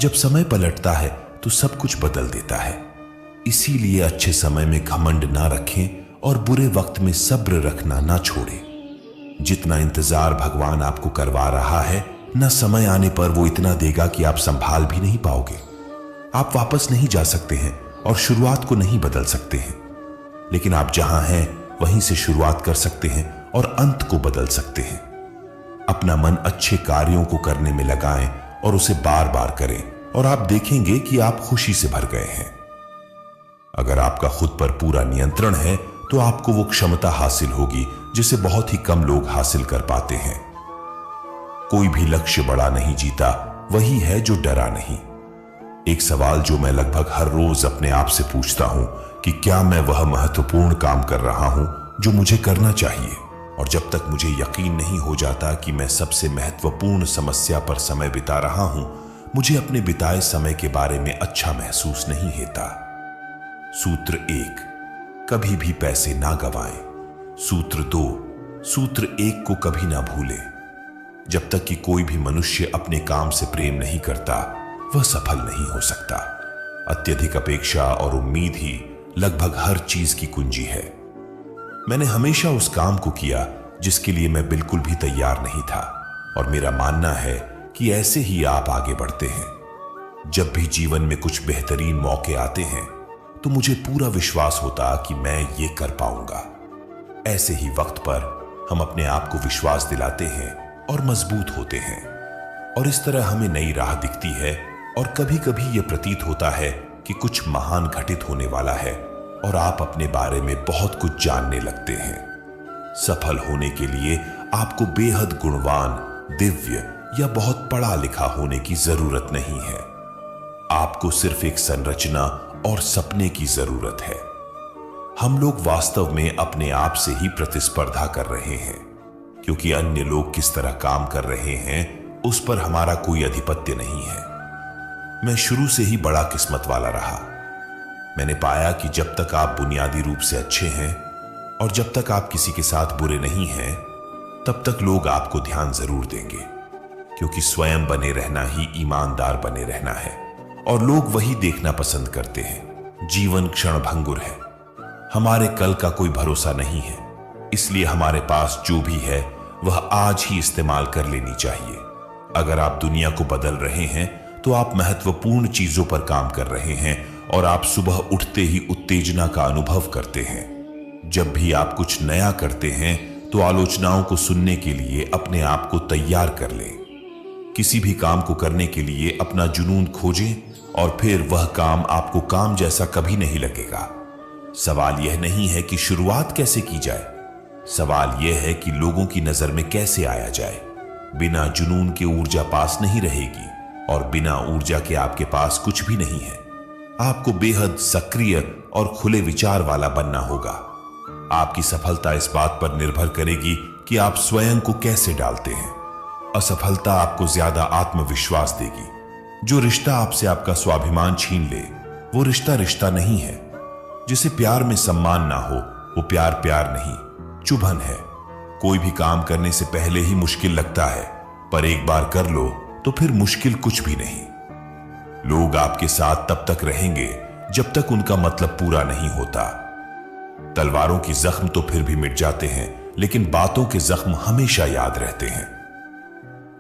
जब समय पलटता है तो सब कुछ बदल देता है। इसीलिए अच्छे समय में घमंड ना रखें और बुरे वक्त में सब्र रखना ना छोड़ें। जितना इंतजार भगवान आपको करवा रहा है, न समय आने पर वो इतना देगा कि आप संभाल भी नहीं पाओगे। आप वापस नहीं जा सकते हैं और शुरुआत को नहीं बदल सकते हैं, लेकिन आप जहां हैं वहीं से शुरुआत कर सकते हैं और अंत को बदल सकते हैं। अपना मन अच्छे कार्यों को करने में लगाएं और उसे बार बार करें और आप देखेंगे कि आप खुशी से भर गए हैं। अगर आपका खुद पर पूरा नियंत्रण है तो आपको वो क्षमता हासिल होगी जिसे बहुत ही कम लोग हासिल कर पाते हैं। कोई भी लक्ष्य बड़ा नहीं जीता, वही है जो डरा नहीं। एक सवाल जो मैं लगभग हर रोज अपने आप से पूछता हूं कि क्या मैं वह महत्वपूर्ण काम कर रहा हूं जो मुझे करना चाहिए। और जब तक मुझे यकीन नहीं हो जाता कि मैं सबसे महत्वपूर्ण समस्या पर समय बिता रहा हूं, मुझे अपने बिताए समय के बारे में अच्छा महसूस नहीं होता। सूत्र 1, कभी भी पैसे ना गवाएं। सूत्र 2, सूत्र 1 को कभी ना भूलें। जब तक कि कोई भी मनुष्य अपने काम से प्रेम नहीं करता, वह सफल नहीं हो सकता। अत्यधिक अपेक्षा और उम्मीद ही लगभग हर चीज की कुंजी है। मैंने हमेशा उस काम को किया जिसके लिए मैं बिल्कुल भी तैयार नहीं था, और मेरा मानना है कि ऐसे ही आप आगे बढ़ते हैं। जब भी जीवन में कुछ बेहतरीन मौके आते हैं तो मुझे पूरा विश्वास होता कि मैं ये कर पाऊंगा। ऐसे ही वक्त पर हम अपने आप को विश्वास दिलाते हैं और मजबूत होते हैं, और इस तरह हमें नई राह दिखती है। और कभी कभी यह प्रतीत होता है कि कुछ महान घटित होने वाला है और आप अपने बारे में बहुत कुछ जानने लगते हैं। सफल होने के लिए आपको बेहद गुणवान, दिव्य या बहुत पढ़ा लिखा होने की जरूरत नहीं है। आपको सिर्फ एक संरचना और सपने की जरूरत है। हम लोग वास्तव में अपने आप से ही प्रतिस्पर्धा कर रहे हैं, क्योंकि अन्य लोग किस तरह काम कर रहे हैं उस पर हमारा कोई अधिपत्य नहीं है। मैं शुरू से ही बड़ा किस्मत वाला रहा। मैंने पाया कि जब तक आप बुनियादी रूप से अच्छे हैं और जब तक आप किसी के साथ बुरे नहीं हैं, तब तक लोग आपको ध्यान जरूर देंगे, क्योंकि स्वयं बने रहना ही ईमानदार बने रहना है, और लोग वही देखना पसंद करते हैं। जीवन क्षणभंगुर है, हमारे कल का कोई भरोसा नहीं है, इसलिए हमारे पास जो भी है वह आज ही इस्तेमाल कर लेनी चाहिए। अगर आप दुनिया को बदल रहे हैं तो आप महत्वपूर्ण चीजों पर काम कर रहे हैं, और आप सुबह उठते ही उत्तेजना का अनुभव करते हैं। जब भी आप कुछ नया करते हैं तो आलोचनाओं को सुनने के लिए अपने आप को तैयार कर लें। किसी भी काम को करने के लिए अपना जुनून खोजें, और फिर वह काम आपको काम जैसा कभी नहीं लगेगा। सवाल यह नहीं है कि शुरुआत कैसे की जाए, सवाल यह है कि लोगों की नजर में कैसे आया जाए। बिना जुनून के ऊर्जा पास नहीं रहेगी, और बिना ऊर्जा के आपके पास कुछ भी नहीं है। आपको बेहद सक्रिय और खुले विचार वाला बनना होगा। आपकी सफलता इस बात पर निर्भर करेगी कि आप स्वयं को कैसे डालते हैं। असफलता आपको ज्यादा आत्मविश्वास देगी। जो रिश्ता आपसे आपका स्वाभिमान छीन ले, वो रिश्ता रिश्ता नहीं है। जिसे प्यार में सम्मान ना हो, वो प्यार प्यार नहीं, चुभन है। कोई भी काम करने से पहले ही मुश्किल लगता है, पर एक बार कर लो तो फिर मुश्किल कुछ भी नहीं। लोग आपके साथ तब तक रहेंगे जब तक उनका मतलब पूरा नहीं होता। तलवारों की जख्म तो फिर भी मिट जाते हैं, लेकिन बातों के जख्म हमेशा याद रहते हैं।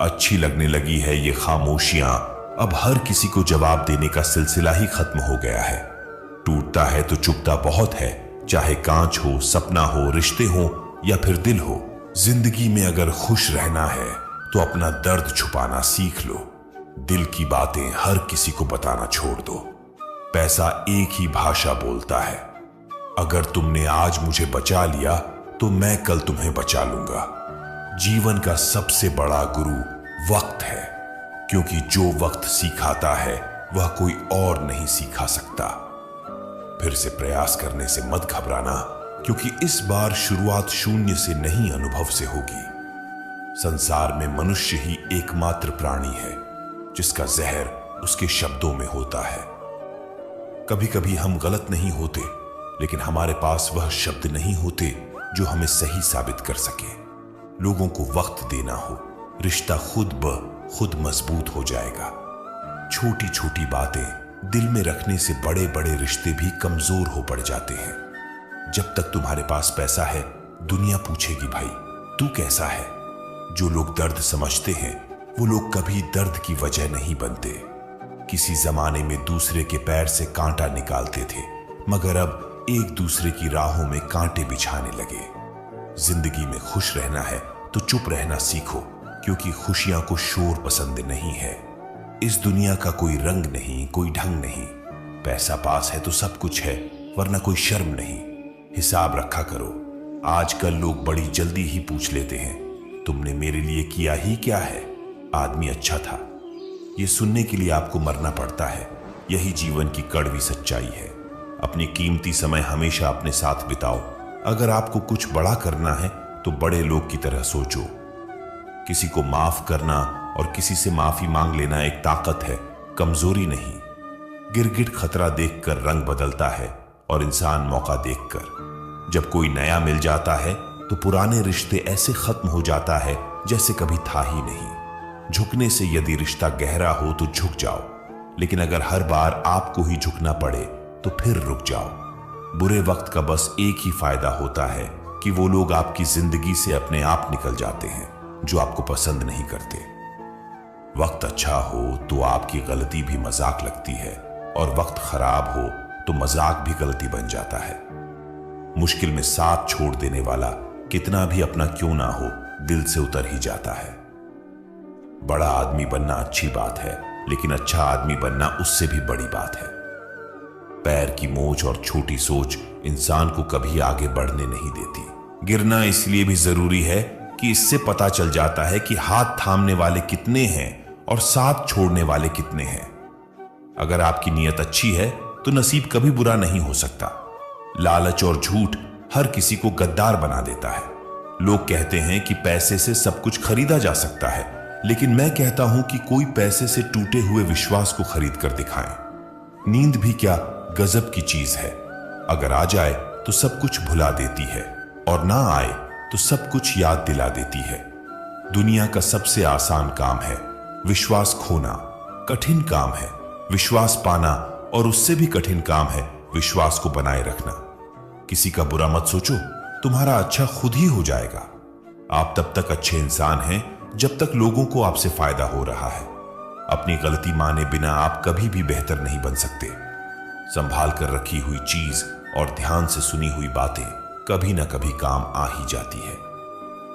अच्छी लगने लगी है ये खामोशियां, अब हर किसी को जवाब देने का सिलसिला ही खत्म हो गया है। टूटता है तो चुभता बहुत है, चाहे कांच हो, सपना हो, रिश्ते हो या फिर दिल हो। जिंदगी में अगर खुश रहना है तो अपना दर्द छुपाना सीख लो। दिल की बातें हर किसी को बताना छोड़ दो। पैसा एक ही भाषा बोलता है। अगर तुमने आज मुझे बचा लिया तो मैं कल तुम्हें बचा लूंगा। जीवन का सबसे बड़ा गुरु वक्त है, क्योंकि जो वक्त सिखाता है वह कोई और नहीं सिखा सकता। फिर से प्रयास करने से मत घबराना, क्योंकि इस बार शुरुआत शून्य से नहीं, अनुभव से होगी। संसार में मनुष्य ही एकमात्र प्राणी है जिसका जहर उसके शब्दों में होता है। कभी कभी हम गलत नहीं होते, लेकिन हमारे पास वह शब्द नहीं होते जो हमें सही साबित कर सके। लोगों को वक्त देना हो, रिश्ता खुद ब खुद मजबूत हो जाएगा। छोटी छोटी बातें दिल में रखने से बड़े बड़े रिश्ते भी कमजोर हो पड़ जाते हैं। जब तक तुम्हारे पास पैसा है, दुनिया पूछेगी भाई तू कैसा है। जो लोग दर्द समझते हैं वो लोग कभी दर्द की वजह नहीं बनते। किसी जमाने में दूसरे के पैर से कांटा निकालते थे, मगर अब एक दूसरे की राहों में कांटे बिछाने लगे। जिंदगी में खुश रहना है तो चुप रहना सीखो, क्योंकि खुशियां को शोर पसंद नहीं है। इस दुनिया का कोई रंग नहीं, कोई ढंग नहीं। पैसा पास है तो सब कुछ है, वरना कोई शर्म नहीं। हिसाब रखा करो। आजकल लोग बड़ी जल्दी ही पूछ लेते हैं, तुमने मेरे लिए किया ही क्या है? आदमी अच्छा था। ये सुनने के लिए आपको मरना पड़ता है। यही जीवन की कड़वी सच्चाई है। अपनी कीमती समय हमेशा अपने साथ बिताओ। अगर आपको कुछ बड़ा करना है तो बड़े लोग की तरह सोचो। किसी को माफ करना और किसी से माफी मांग लेना एक ताकत है, कमजोरी नहीं। गिरगिट खतरा देखकर रंग बदलता है और इंसान मौका देखकर। जब कोई नया मिल जाता है तो पुराने रिश्ते ऐसे खत्म हो जाता है जैसे कभी था ही नहीं। झुकने से यदि रिश्ता गहरा हो तो झुक जाओ, लेकिन अगर हर बार आपको ही झुकना पड़े तो फिर रुक जाओ। बुरे वक्त का बस एक ही फायदा होता है कि वो लोग आपकी जिंदगी से अपने आप निकल जाते हैं जो आपको पसंद नहीं करते। वक्त अच्छा हो तो आपकी गलती भी मजाक लगती है, और वक्त खराब हो तो मजाक भी गलती बन जाता है। मुश्किल में साथ छोड़ देने वाला कितना भी अपना क्यों ना हो, दिल से उतर ही जाता है। बड़ा आदमी बनना अच्छी बात है, लेकिन अच्छा आदमी बनना उससे भी बड़ी बात है। पैर की मोच और छोटी सोच इंसान को कभी आगे बढ़ने नहीं देती। गिरना इसलिए भी जरूरी है कि इससे पता चल जाता है कि हाथ थामने वाले कितने हैं और साथ छोड़ने वाले कितने हैं। अगर आपकी नीयत अच्छी है तो नसीब कभी बुरा नहीं हो सकता। लालच और झूठ हर किसी को गद्दार बना देता है। लोग कहते हैं कि पैसे से सब कुछ खरीदा जा सकता है, लेकिन मैं कहता हूं कि कोई पैसे से टूटे हुए विश्वास को खरीद कर दिखाएं। नींद भी क्या गजब की चीज है। अगर आ जाए तो सब कुछ भुला देती है, और ना आए तो सब कुछ याद दिला देती है। दुनिया का सबसे आसान काम है विश्वास खोना, कठिन काम है विश्वास पाना, और उससे भी कठिन काम है विश्वास को बनाए रखना। किसी का बुरा मत सोचो, तुम्हारा अच्छा खुद ही हो जाएगा। आप तब तक अच्छे इंसान हैं जब तक लोगों को आपसे फायदा हो रहा है। अपनी गलती माने बिना आप कभी भी बेहतर नहीं बन सकते। संभाल कर रखी हुई चीज और ध्यान से सुनी हुई बातें कभी ना कभी काम आ ही जाती है।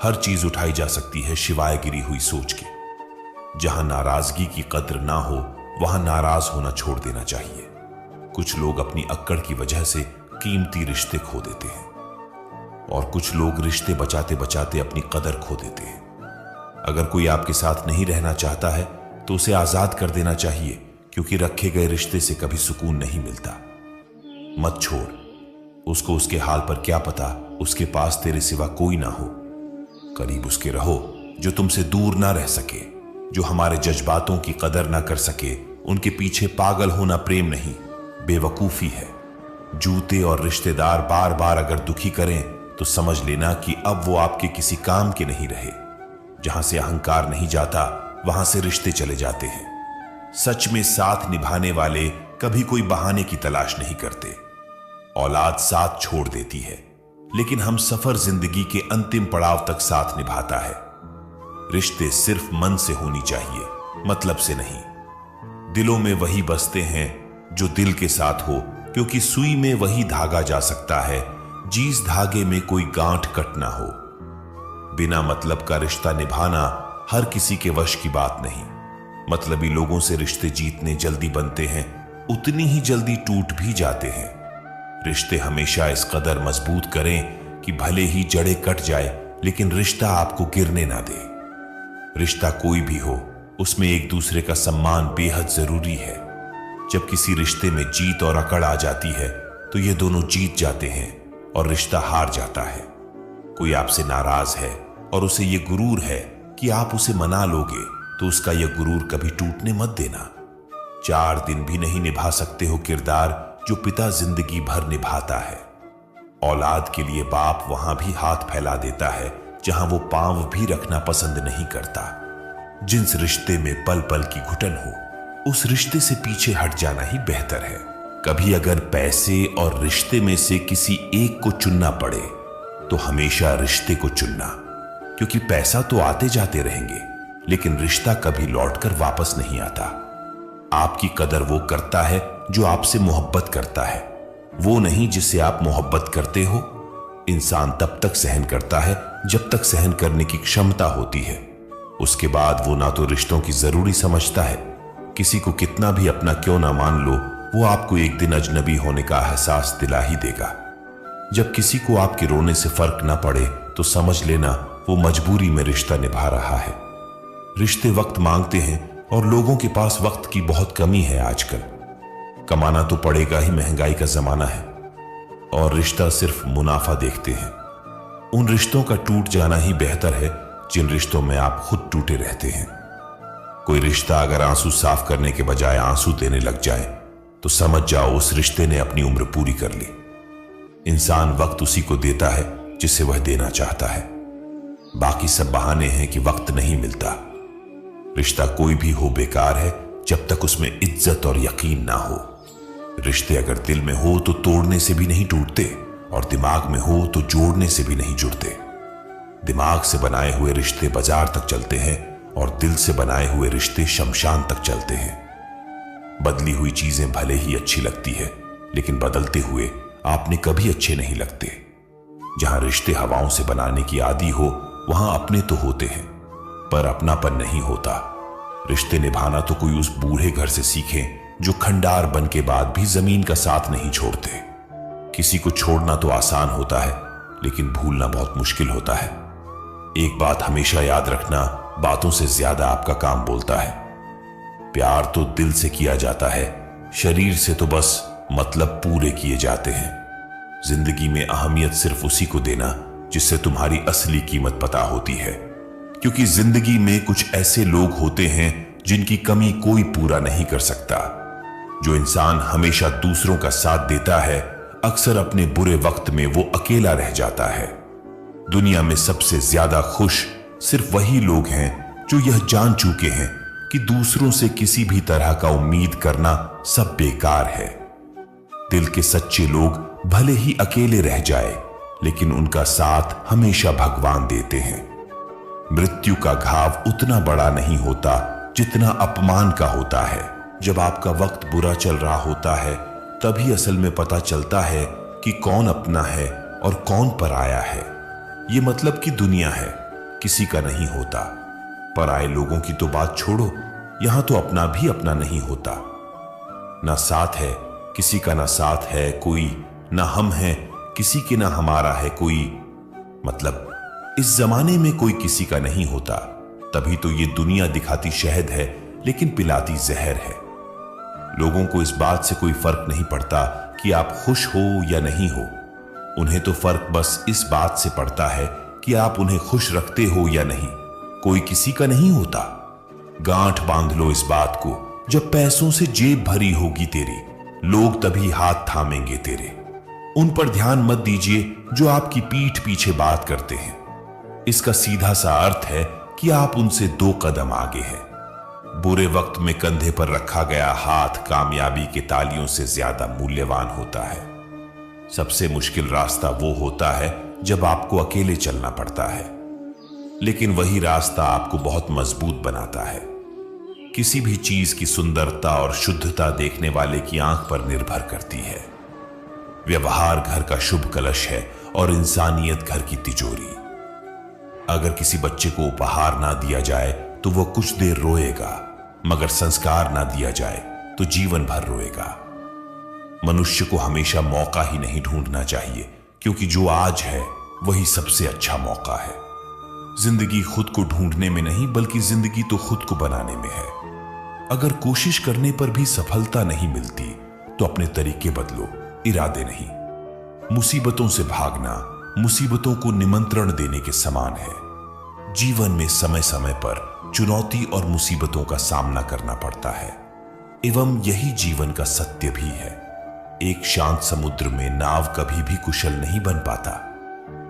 हर चीज उठाई जा सकती है शिवाय गिरी हुई सोच के। जहां नाराजगी की कद्र ना हो वहां नाराज होना छोड़ देना चाहिए। कुछ लोग अपनी अक्कड़ की वजह से कीमती रिश्ते खो देते हैं, और कुछ लोग रिश्ते बचाते बचाते अपनी कदर खो देते हैं। अगर कोई आपके साथ नहीं रहना चाहता है तो उसे आजाद कर देना चाहिए, क्योंकि रखे गए रिश्ते से कभी सुकून नहीं मिलता। मत छोड़ उसको, उसके हाल पर क्या पता उसके पास तेरे सिवा कोई ना हो। करीब उसके रहो जो तुमसे दूर ना रह सके, जो हमारे जज्बातों की कदर ना कर सके। उनके पीछे पागल होना प्रेम नहीं, बेवकूफी है। जूते और रिश्तेदार बार बार अगर दुखी करें तो समझ लेना कि अब वो आपके किसी काम के नहीं रहे। जहां से अहंकार नहीं जाता वहां से रिश्ते चले जाते हैं। सच में साथ निभाने वाले कभी कोई बहाने की तलाश नहीं करते। औलाद साथ छोड़ देती है, लेकिन हम सफर जिंदगी के अंतिम पड़ाव तक साथ निभाता है। रिश्ते सिर्फ मन से होनी चाहिए, मतलब से नहीं। दिलों में वही बसते हैं जो दिल के साथ हो, क्योंकि सुई में वही धागा जा सकता है जिस धागे में कोई गांठ कट ना हो। बिना मतलब का रिश्ता निभाना हर किसी के वश की बात नहीं। मतलबी लोगों से रिश्ते जीतने जल्दी बनते हैं, उतनी ही जल्दी टूट भी जाते हैं। रिश्ते हमेशा इस कदर मजबूत करें कि भले ही जड़ें कट जाए, लेकिन रिश्ता आपको गिरने ना दे। रिश्ता कोई भी हो, उसमें एक दूसरे का सम्मान बेहद जरूरी है। जब किसी रिश्ते में जीत और अकड़ आ जाती है तो ये दोनों जीत जाते हैं और रिश्ता हार जाता है। कोई आपसे नाराज है और उसे ये गुरूर है कि आप उसे मना लोगे, तो उसका यह गुरूर कभी टूटने मत देना। 4 दिन भी नहीं निभा सकते हो किरदार जो पिता जिंदगी भर निभाता है। औलाद के लिए बाप वहां भी हाथ फैला देता है जहां वो पांव भी रखना पसंद नहीं करता। जिस रिश्ते में पल पल की घुटन हो, उस रिश्ते से पीछे हट जाना ही बेहतर है। कभी अगर पैसे और रिश्ते में से किसी एक को चुनना पड़े तो हमेशा रिश्ते को चुनना, क्योंकि पैसा तो आते जाते रहेंगे लेकिन रिश्ता कभी लौटकर वापस नहीं आता। आपकी कदर वो करता है जो आपसे मोहब्बत करता है, वो नहीं जिससे आप मोहब्बत करते हो। इंसान तब तक सहन करता है जब तक सहन करने की क्षमता होती है। उसके बाद वो ना तो रिश्तों की जरूरी समझता है, किसी को कितना भी अपना क्यों ना मान लो, वो आपको एक दिन अजनबी होने का एहसास दिला ही देगा। जब किसी को आपके रोने से फर्क ना पड़े तो समझ लेना वो मजबूरी में रिश्ता निभा रहा है। रिश्ते वक्त मांगते हैं और लोगों के पास वक्त की बहुत कमी है आजकल। कमाना तो पड़ेगा ही, महंगाई का जमाना है, और रिश्ता सिर्फ मुनाफा देखते हैं। उन रिश्तों का टूट जाना ही बेहतर है जिन रिश्तों में आप खुद टूटे रहते हैं। कोई रिश्ता अगर आंसू साफ करने के बजाय आंसू देने लग जाए तो समझ जाओ उस रिश्ते ने अपनी उम्र पूरी कर ली। इंसान वक्त उसी को देता है जिसे वह देना चाहता है। बाकी सब बहाने हैं कि वक्त नहीं मिलता। रिश्ता कोई भी हो बेकार है जब तक उसमें इज्जत और यकीन ना हो। रिश्ते अगर दिल में हो तो तोड़ने से भी नहीं टूटते, और दिमाग में हो तो जोड़ने से भी नहीं जुड़ते। दिमाग से बनाए हुए रिश्ते बाजार तक चलते हैं और दिल से बनाए हुए रिश्ते शमशान तक चलते हैं। बदली हुई चीजें भले ही अच्छी लगती है लेकिन बदलते हुए आपने कभी अच्छे नहीं लगते। जहां रिश्ते हवाओं से बनाने की आदी हो वहां अपने तो होते हैं पर अपनापन नहीं होता। रिश्ते निभाना तो कोई उस बूढ़े घर से सीखे जो खंडार बन के बाद भी जमीन का साथ नहीं छोड़ते। किसी को छोड़ना तो आसान होता है लेकिन भूलना बहुत मुश्किल होता है। एक बात हमेशा याद रखना, बातों से ज्यादा आपका काम बोलता है। प्यार तो दिल से किया जाता है, शरीर से तो बस मतलब पूरे किए जाते हैं। जिंदगी में अहमियत सिर्फ उसी को देना जिससे तुम्हारी असली कीमत पता होती है, क्योंकि जिंदगी में कुछ ऐसे लोग होते हैं जिनकी कमी कोई पूरा नहीं कर सकता। जो इंसान हमेशा दूसरों का साथ देता है अक्सर अपने बुरे वक्त में वो अकेला रह जाता है। दुनिया में सबसे ज्यादा खुश सिर्फ वही लोग हैं जो यह जान चुके हैं कि दूसरों से किसी भी तरह का उम्मीद करना सब बेकार है। दिल के सच्चे लोग भले ही अकेले रह जाए लेकिन उनका साथ हमेशा भगवान देते हैं। मृत्यु का घाव उतना बड़ा नहीं होता जितना अपमान का होता है। जब आपका वक्त बुरा चल रहा होता है तभी असल में पता चलता है कि कौन अपना है और कौन पराया है। ये मतलब कि दुनिया है, किसी का नहीं होता। पराए लोगों की तो बात छोड़ो, यहां तो अपना भी अपना नहीं होता। ना साथ है किसी का, ना साथ है कोई, ना हम हैं किसी के, ना हमारा है कोई। मतलब इस जमाने में कोई किसी का नहीं होता। तभी तो ये दुनिया दिखाती शहद है लेकिन पिलाती जहर है। लोगों को इस बात से कोई फर्क नहीं पड़ता कि आप खुश हो या नहीं हो। उन्हें तो फर्क बस इस बात से पड़ता है कि आप उन्हें खुश रखते हो या नहीं। कोई किसी का नहीं होता। गांठ बांध लो इस बात को, जब पैसों से जेब भरी होगी तेरी, लोग तभी हाथ थामेंगे तेरे। उन पर ध्यान मत दीजिए जो आपकी पीठ पीछे बात करते हैं। इसका सीधा सा अर्थ है कि आप उनसे 2 कदम आगे हैं। बुरे वक्त में कंधे पर रखा गया हाथ कामयाबी के तालियों से ज्यादा मूल्यवान होता है। सबसे मुश्किल रास्ता वो होता है जब आपको अकेले चलना पड़ता है, लेकिन वही रास्ता आपको बहुत मजबूत बनाता है। किसी भी चीज की सुंदरता और शुद्धता देखने वाले की आंख पर निर्भर करती है। व्यवहार घर का शुभ कलश है और इंसानियत घर की तिजोरी। अगर किसी बच्चे को उपहार ना दिया जाए तो वह कुछ देर रोएगा, मगर संस्कार ना दिया जाए तो जीवन भर रोएगा। मनुष्य को हमेशा मौका ही नहीं ढूंढना चाहिए, क्योंकि जो आज है वही सबसे अच्छा मौका है। जिंदगी खुद को ढूंढने में नहीं बल्कि जिंदगी तो खुद को बनाने में है। अगर कोशिश करने पर भी सफलता नहीं मिलती तो अपने तरीके बदलो, इरादे नहीं। मुसीबतों से भागना मुसीबतों को निमंत्रण देने के समान है। जीवन में समय समय पर चुनौती और मुसीबतों का सामना करना पड़ता है, एवं यही जीवन का सत्य भी है। एक शांत समुद्र में नाव कभी भी कुशल नहीं बन पाता।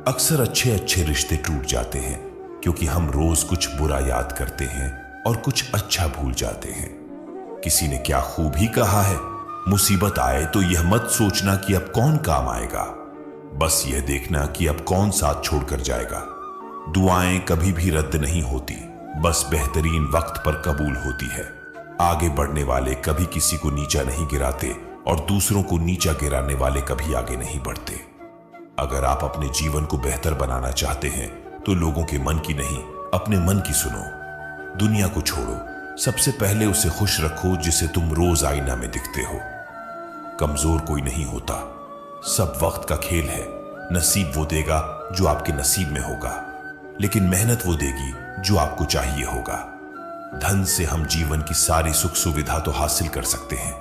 अक्सर अच्छे अच्छे रिश्ते टूट जाते हैं क्योंकि हम रोज कुछ बुरा याद करते हैं और कुछ अच्छा भूल जाते हैं। किसी ने क्या खूब ही कहा है, मुसीबत आए तो यह मत सोचना कि अब कौन काम आएगा, बस यह देखना कि अब कौन साथ छोड़कर जाएगा। दुआएं कभी भी रद्द नहीं होती, बस बेहतरीन वक्त पर कबूल होती है। आगे बढ़ने वाले कभी किसी को नीचा नहीं गिराते और दूसरों को नीचा गिराने वाले कभी आगे नहीं बढ़ते। अगर आप अपने जीवन को बेहतर बनाना चाहते हैं तो लोगों के मन की नहीं, अपने मन की सुनो। दुनिया को छोड़ो, सबसे पहले उसे खुश रखो जिसे तुम रोज आईना में दिखते हो। कमजोर कोई नहीं होता, सब वक्त का खेल है। नसीब वो देगा जो आपके नसीब में होगा, लेकिन मेहनत वो देगी जो आपको चाहिए होगा। धन से हम जीवन की सारी सुख सुविधा तो हासिल कर सकते हैं,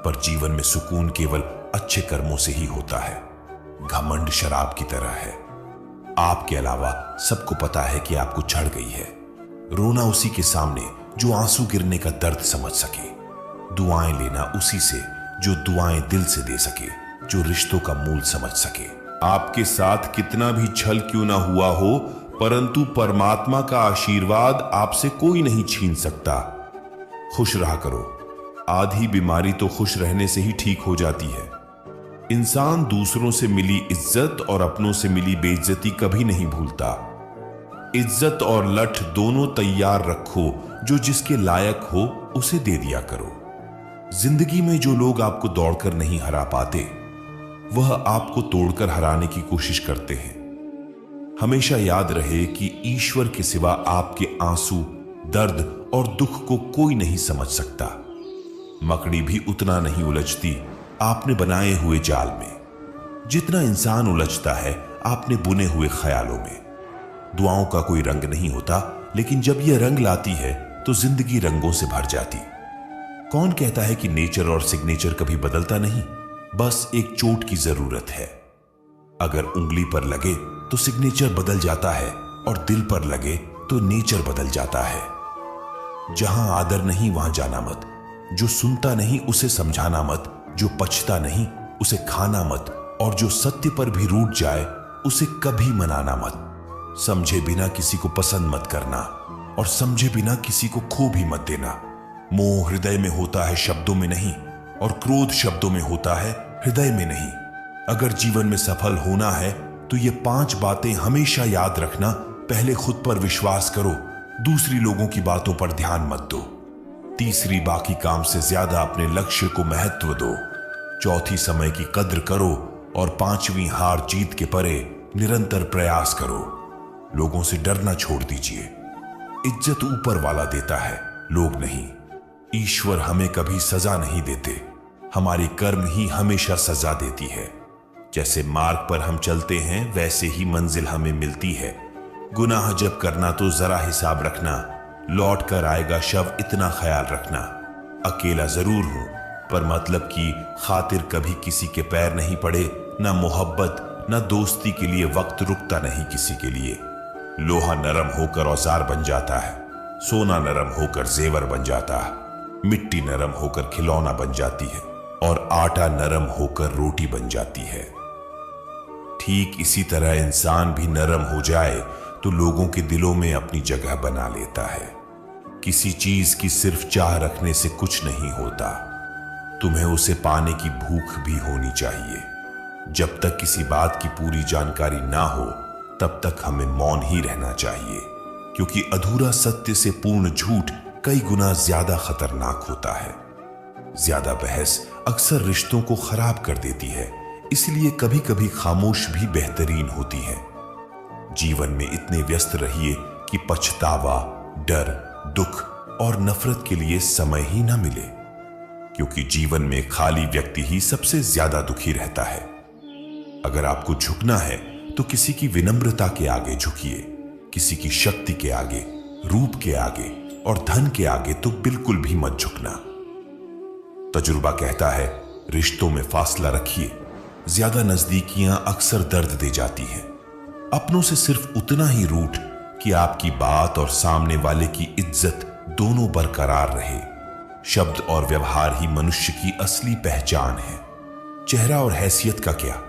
पर जीवन में सुकून केवल अच्छे कर्मों से ही होता है। घमंड शराब की तरह है, आपके अलावा सबको पता है कि आपको चढ़ गई है। रोना उसी के सामने जो आंसू गिरने का दर्द समझ सके। दुआएं लेना उसी से जो दुआएं दिल से दे सके, जो रिश्तों का मूल समझ सके। आपके साथ कितना भी छल क्यों ना हुआ हो, परंतु परमात्मा का आशीर्वाद आपसे कोई नहीं छीन सकता। खुश रहा करो, आधी बीमारी तो खुश रहने से ही ठीक हो जाती है। इंसान दूसरों से मिली इज्जत और अपनों से मिली बेइज्जती कभी नहीं भूलता। इज्जत और लठ दोनों तैयार रखो, जो जिसके लायक हो उसे दे दिया करो। जिंदगी में जो लोग आपको दौड़कर नहीं हरा पाते, वह आपको तोड़कर हराने की कोशिश करते हैं। हमेशा याद रहे कि ईश्वर के सिवा आपके आंसू, दर्द और दुख को कोई नहीं समझ सकता। मकड़ी भी उतना नहीं उलझती आपने बनाए हुए जाल में, जितना इंसान उलझता है आपने बुने हुए ख्यालों में। दुआओं का कोई रंग नहीं होता, लेकिन जब यह रंग लाती है तो जिंदगी रंगों से भर जाती। कौन कहता है कि नेचर और सिग्नेचर कभी बदलता नहीं, बस एक चोट की जरूरत है। अगर उंगली पर लगे तो सिग्नेचर बदल जाता है और दिल पर लगे तो नेचर बदल जाता है। जहां आदर नहीं वहां जाना मत, जो सुनता नहीं उसे समझाना मत, जो पछता नहीं उसे खाना मत, और जो सत्य पर भी रूठ जाए उसे कभी मनाना मत। समझे बिना किसी को पसंद मत करना और समझे बिना किसी को खो भी मत देना। मोह हृदय में होता है, शब्दों में नहीं, और क्रोध शब्दों में होता है, हृदय में नहीं। अगर जीवन में सफल होना है तो ये 5 बातें हमेशा याद रखना। पहले खुद पर विश्वास करो, दूसरी लोगों की बातों पर ध्यान मत दो। तीसरी, बाकी काम से ज्यादा अपने लक्ष्य को महत्व दो। चौथी, समय की कद्र करो। और 5वीं, हार जीत के परे निरंतर प्रयास करो। लोगों से डरना छोड़ दीजिए। इज्जत ऊपर वाला देता है, लोग नहीं। ईश्वर हमें कभी सजा नहीं देते, हमारे कर्म ही हमेशा सजा देती है। जैसे मार्ग पर हम चलते हैं वैसे ही मंजिल हमें मिलती है। गुनाह जब करना तो जरा हिसाब रखना, लौट कर आएगा शव, इतना ख्याल रखना। अकेला जरूर हूं, पर मतलब की खातिर कभी किसी के पैर नहीं पड़े। ना मोहब्बत ना दोस्ती के लिए वक्त रुकता नहीं किसी के लिए। लोहा नरम होकर औजार बन जाता है, सोना नरम होकर जेवर बन जाता है, मिट्टी नरम होकर खिलौना बन जाती है, और आटा नरम होकर रोटी बन जाती है। ठीक इसी तरह इंसान भी नरम हो जाए तो लोगों के दिलों में अपनी जगह बना लेता है। किसी चीज की सिर्फ चाह रखने से कुछ नहीं होता, तुम्हें उसे पाने की भूख भी होनी चाहिए। जब तक किसी बात की पूरी जानकारी ना हो तब तक हमें मौन ही रहना चाहिए, क्योंकि अधूरा सत्य से पूर्ण झूठ कई गुना ज्यादा खतरनाक होता है। ज्यादा बहस अक्सर रिश्तों को खराब कर देती है, इसलिए कभी कभी खामोश भी बेहतरीन होती है। जीवन में इतने व्यस्त रहिए कि पछतावा, डर, दुख और नफरत के लिए समय ही ना मिले, क्योंकि जीवन में खाली व्यक्ति ही सबसे ज्यादा दुखी रहता है। अगर आपको झुकना है तो किसी की विनम्रता के आगे झुकिए, किसी की शक्ति के आगे, रूप के आगे और धन के आगे तो बिल्कुल भी मत झुकना। तजुर्बा कहता है, रिश्तों में फासला रखिए, ज्यादा नजदीकियां अक्सर दर्द दे जाती हैं। अपनों से सिर्फ उतना ही रूठ कि आपकी बात और सामने वाले की इज्जत दोनों बरकरार रहे। शब्द और व्यवहार ही मनुष्य की असली पहचान है। चेहरा और हैसियत का क्या,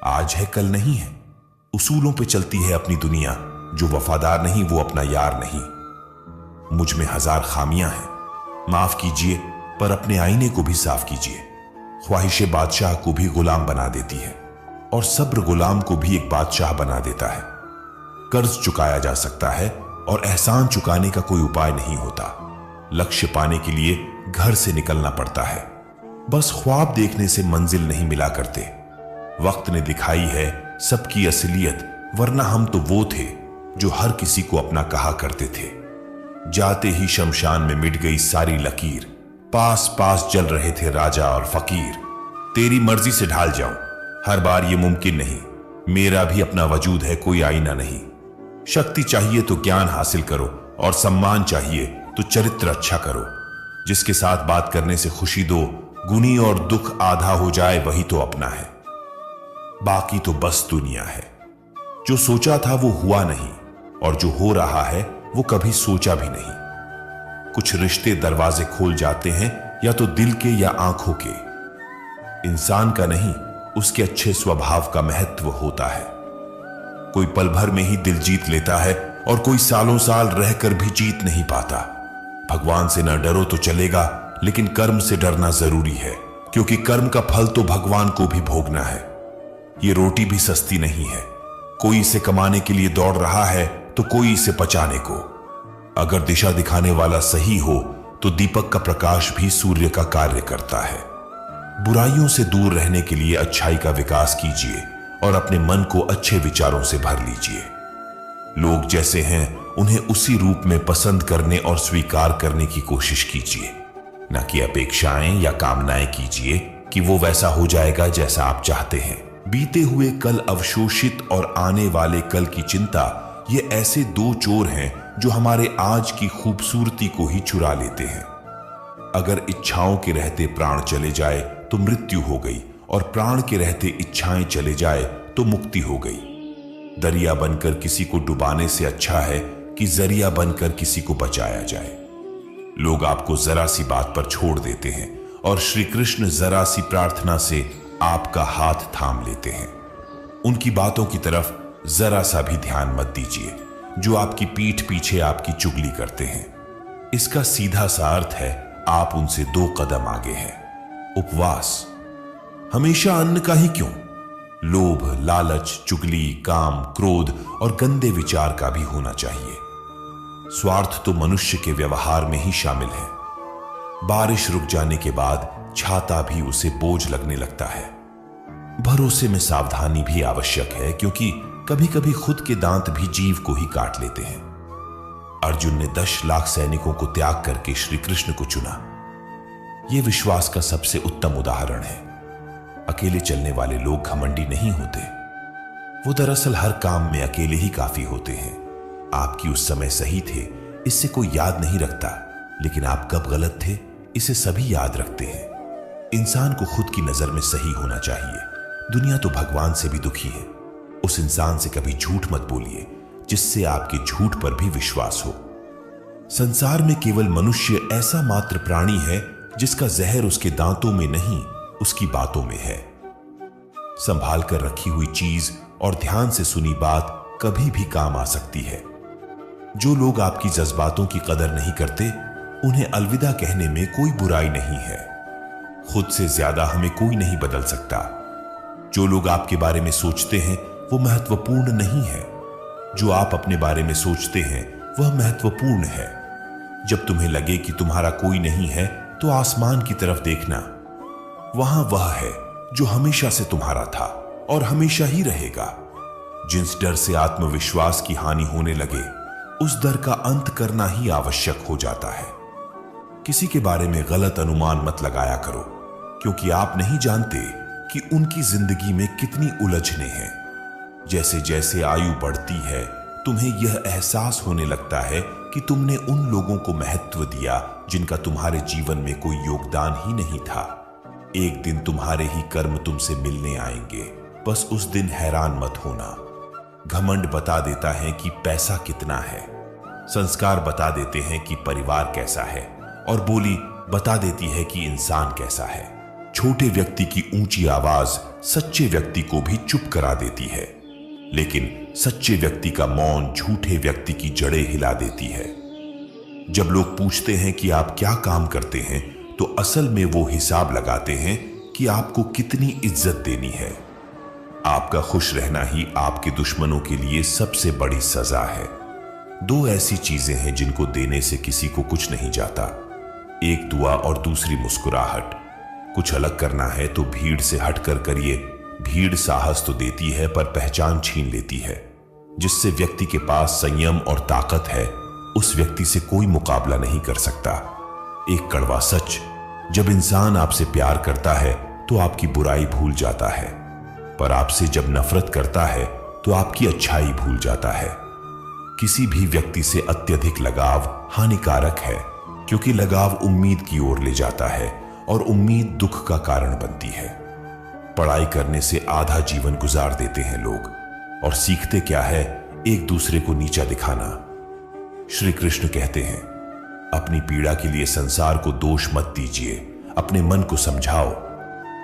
आज है कल नहीं है। उसूलों पे चलती है अपनी दुनिया, जो वफादार नहीं वो अपना यार नहीं। मुझ में 1000 खामियां हैं, माफ कीजिए पर अपने आईने को भी साफ कीजिए। ख्वाहिशें बादशाह को भी गुलाम बना देती है और सब्र गुलाम को भी एक बादशाह बना देता है। कर्ज चुकाया जा सकता है और एहसान चुकाने का कोई उपाय नहीं होता। लक्ष्य पाने के लिए घर से निकलना पड़ता है। बस ख्वाब देखने से मंजिल नहीं मिला करते। वक्त ने दिखाई है सबकी असलियत, वरना हम तो वो थे जो हर किसी को अपना कहा करते थे। जाते ही शमशान में मिट गई सारी लकीर। पास पास जल रहे थे राजा और फकीर। तेरी मर्जी से ढाल जाऊं, हर बार ये मुमकिन नहीं। मेरा भी अपना वजूद है, कोई आईना नहीं। शक्ति चाहिए तो ज्ञान हासिल करो और सम्मान चाहिए तो चरित्र अच्छा करो। जिसके साथ बात करने से खुशी दो, गुनी और दुख आधा हो जाए, वही तो अपना है। बाकी तो बस दुनिया है। जो सोचा था वो हुआ नहीं और जो हो रहा है वो कभी सोचा भी नहीं। कुछ रिश्ते दरवाजे खोल जाते हैं, या तो दिल के या आंखों के। इंसान का नहीं, उसके अच्छे स्वभाव का महत्व होता है। कोई पल भर में ही दिल जीत लेता है और कोई सालों साल रहकर भी जीत नहीं पाता। भगवान से न डरो तो चलेगा, लेकिन कर्म से डरना जरूरी है, क्योंकि कर्म का फल तो भगवान को भी भोगना है। ये रोटी भी सस्ती नहीं है। कोई इसे कमाने के लिए दौड़ रहा है तो कोई इसे पचाने को। अगर दिशा दिखाने वाला सही हो तो दीपक का प्रकाश भी सूर्य का कार्य करता है। बुराइयों से दूर रहने के लिए अच्छाई का विकास कीजिए और अपने मन को अच्छे विचारों से भर लीजिए। लोग जैसे हैं उन्हें उसी रूप में पसंद करने और स्वीकार करने की कोशिश कीजिए, न कि अपेक्षाएं या कामनाएं कीजिए कि वो वैसा हो जाएगा जैसा आप चाहते हैं। बीते हुए कल अवशोषित और आने वाले कल की चिंता, ये ऐसे दो चोर हैं जो हमारे आज की खूबसूरती को ही चुरा लेते हैं। अगर इच्छाओं के रहते प्राण चले जाए तो मृत्यु हो गई, और प्राण के रहते इच्छाएं चले जाए तो मुक्ति हो गई। दरिया बनकर किसी को डुबाने से अच्छा है कि जरिया बनकर किसी को बचाया जाए। लोग आपको जरा सी बात पर छोड़ देते हैं और श्री कृष्ण जरा सी प्रार्थना से आपका हाथ थाम लेते हैं। उनकी बातों की तरफ जरा सा भी ध्यान मत दीजिए जो आपकी पीठ पीछे आपकी चुगली करते हैं। इसका सीधा सा अर्थ है आप उनसे 2 कदम आगे हैं। उपवास। हमेशा अन्न का ही क्यों, लोभ, लालच, चुगली, काम, क्रोध और गंदे विचार का भी होना चाहिए। स्वार्थ तो मनुष्य के व्यवहार में ही शामिल है। बारिश रुक जाने के बाद छाता भी उसे बोझ लगने लगता है। भरोसे में सावधानी भी आवश्यक है, क्योंकि कभी कभी खुद के दांत भी जीव को ही काट लेते हैं। अर्जुन ने 10 लाख सैनिकों को त्याग करके श्री कृष्ण को चुना। यह विश्वास का सबसे उत्तम उदाहरण है। अकेले चलने वाले लोग घमंडी नहीं होते। वो दरअसल हर काम में अकेले ही काफी होते हैं। आपकी उस समय सही थे, इससे कोई याद नहीं रखता, लेकिन आप कब गलत थे इसे सभी याद रखते हैं। इंसान को खुद की नजर में सही होना चाहिए। दुनिया तो भगवान से भी दुखी है। उस इंसान से कभी झूठ मत बोलिए जिससे आपके झूठ पर भी विश्वास हो। संसार में केवल मनुष्य ऐसा मात्र प्राणी है जिसका जहर उसके दांतों में नहीं, उसकी बातों में है। संभाल कर रखी हुई चीज और ध्यान से सुनी बात कभी भी काम आ सकती है। जो लोग आपकी जज्बातों की कदर नहीं करते, उन्हें अलविदा कहने में कोई बुराई नहीं है। खुद से ज्यादा हमें कोई नहीं बदल सकता। जो लोग आपके बारे में सोचते हैं वो महत्वपूर्ण नहीं है। जो आप अपने बारे में सोचते हैं वह महत्वपूर्ण है। जब तुम्हें लगे कि तुम्हारा कोई नहीं है तो आसमान की तरफ देखना। वहां वह है जो हमेशा से तुम्हारा था और हमेशा ही रहेगा। जिस डर से आत्मविश्वास की हानि होने लगे, उस डर का अंत करना ही आवश्यक हो जाता है। किसी के बारे में गलत अनुमान मत लगाया करो, क्योंकि आप नहीं जानते कि उनकी जिंदगी में कितनी उलझने हैं। जैसे जैसे आयु बढ़ती है, तुम्हें यह एहसास होने लगता है कि तुमने उन लोगों को महत्व दिया जिनका तुम्हारे जीवन में कोई योगदान ही नहीं था। एक दिन तुम्हारे ही कर्म तुमसे मिलने आएंगे, बस उस दिन हैरान मत होना। घमंड बता देता है कि पैसा कितना है, संस्कार बता देते हैं कि परिवार कैसा है, और बोली बता देती है कि इंसान कैसा है। छोटे व्यक्ति की ऊंची आवाज सच्चे व्यक्ति को भी चुप करा देती है, लेकिन सच्चे व्यक्ति का मौन झूठे व्यक्ति की जड़ें हिला देती है। जब लोग पूछते हैं कि आप क्या काम करते हैं, तो असल में वो हिसाब लगाते हैं कि आपको कितनी इज्जत देनी है। आपका खुश रहना ही आपके दुश्मनों के लिए सबसे बड़ी सजा है। दो ऐसी चीजें हैं जिनको देने से किसी को कुछ नहीं जाता, एक दुआ और दूसरी मुस्कुराहट। कुछ अलग करना है तो भीड़ से हटकर करिए। भीड़ साहस तो देती है पर पहचान छीन लेती है। जिससे व्यक्ति के पास संयम और ताकत है, उस व्यक्ति से कोई मुकाबला नहीं कर सकता। एक कड़वा सच, जब इंसान आपसे प्यार करता है तो आपकी बुराई भूल जाता है, पर आपसे जब नफरत करता है तो आपकी अच्छाई भूल जाता है। किसी भी व्यक्ति से अत्यधिक लगाव हानिकारक है, क्योंकि लगाव उम्मीद की ओर ले जाता है और उम्मीद दुख का कारण बनती है। पढ़ाई करने से आधा जीवन गुजार देते हैं लोग, और सीखते क्या है? एक दूसरे को नीचा दिखाना। श्री कृष्ण कहते हैं, अपनी पीड़ा के लिए संसार को दोष मत दीजिए, अपने मन को समझाओ।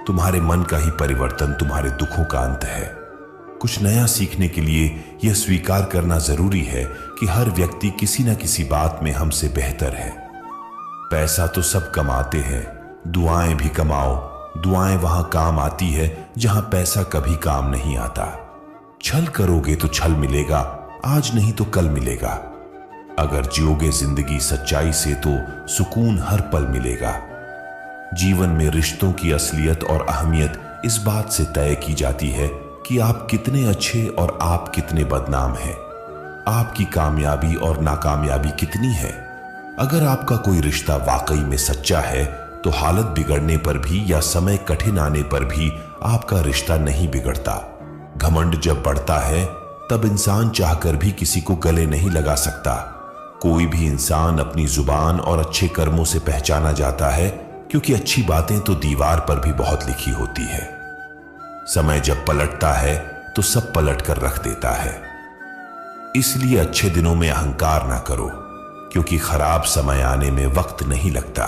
तुम्हारे मन का ही परिवर्तन तुम्हारे दुखों का अंत है। कुछ नया सीखने के लिए यह स्वीकार करना जरूरी है कि हर व्यक्ति किसी न किसी बात में हमसे बेहतर है। पैसा तो सब कमाते हैं, दुआएं भी कमाओ। दुआएं वहां काम आती है जहां पैसा कभी काम नहीं आता। छल करोगे तो छल मिलेगा, आज नहीं तो कल मिलेगा। अगर जियोगे जिंदगी सच्चाई से तो सुकून हर पल मिलेगा। जीवन में रिश्तों की असलियत और अहमियत इस बात से तय की जाती है कि आप कितने अच्छे और आप कितने बदनाम हैं। आपकी कामयाबी और नाकामयाबी कितनी है। अगर आपका कोई रिश्ता वाकई में सच्चा है तो हालत बिगड़ने पर भी या समय कठिन आने पर भी आपका रिश्ता नहीं बिगड़ता। घमंड जब बढ़ता है तब इंसान चाहकर भी किसी को गले नहीं लगा सकता। कोई भी इंसान अपनी जुबान और अच्छे कर्मों से पहचाना जाता है, क्योंकि अच्छी बातें तो दीवार पर भी बहुत लिखी होती है। समय जब पलटता है तो सब पलट कर रख देता है। इसलिए अच्छे दिनों में अहंकार ना करो, क्योंकि खराब समय आने में वक्त नहीं लगता।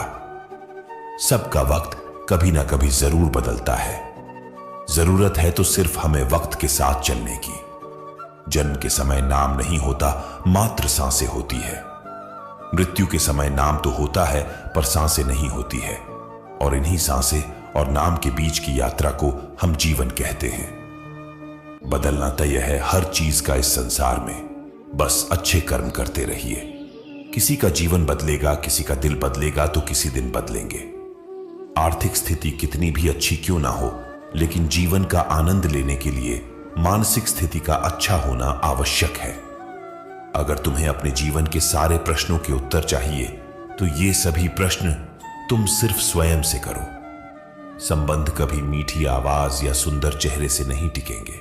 सबका वक्त कभी ना कभी जरूर बदलता है। जरूरत है तो सिर्फ हमें वक्त के साथ चलने की। जन्म के समय नाम नहीं होता, मात्र सांसें होती है। मृत्यु के समय नाम तो होता है पर सांसें नहीं होती है, और इन्हीं सांसें और नाम के बीच की यात्रा को हम जीवन कहते हैं। बदलना तय है हर चीज का इस संसार में, बस अच्छे कर्म करते रहिए। किसी का जीवन बदलेगा, किसी का दिल बदलेगा तो किसी दिन बदलेंगे। आर्थिक स्थिति कितनी भी अच्छी क्यों ना हो, लेकिन जीवन का आनंद लेने के लिए मानसिक स्थिति का अच्छा होना आवश्यक है। अगर तुम्हें अपने जीवन के सारे प्रश्नों के उत्तर चाहिए तो ये सभी प्रश्न तुम सिर्फ स्वयं से करो। संबंध कभी मीठी आवाज या सुंदर चेहरे से नहीं टिकेंगे।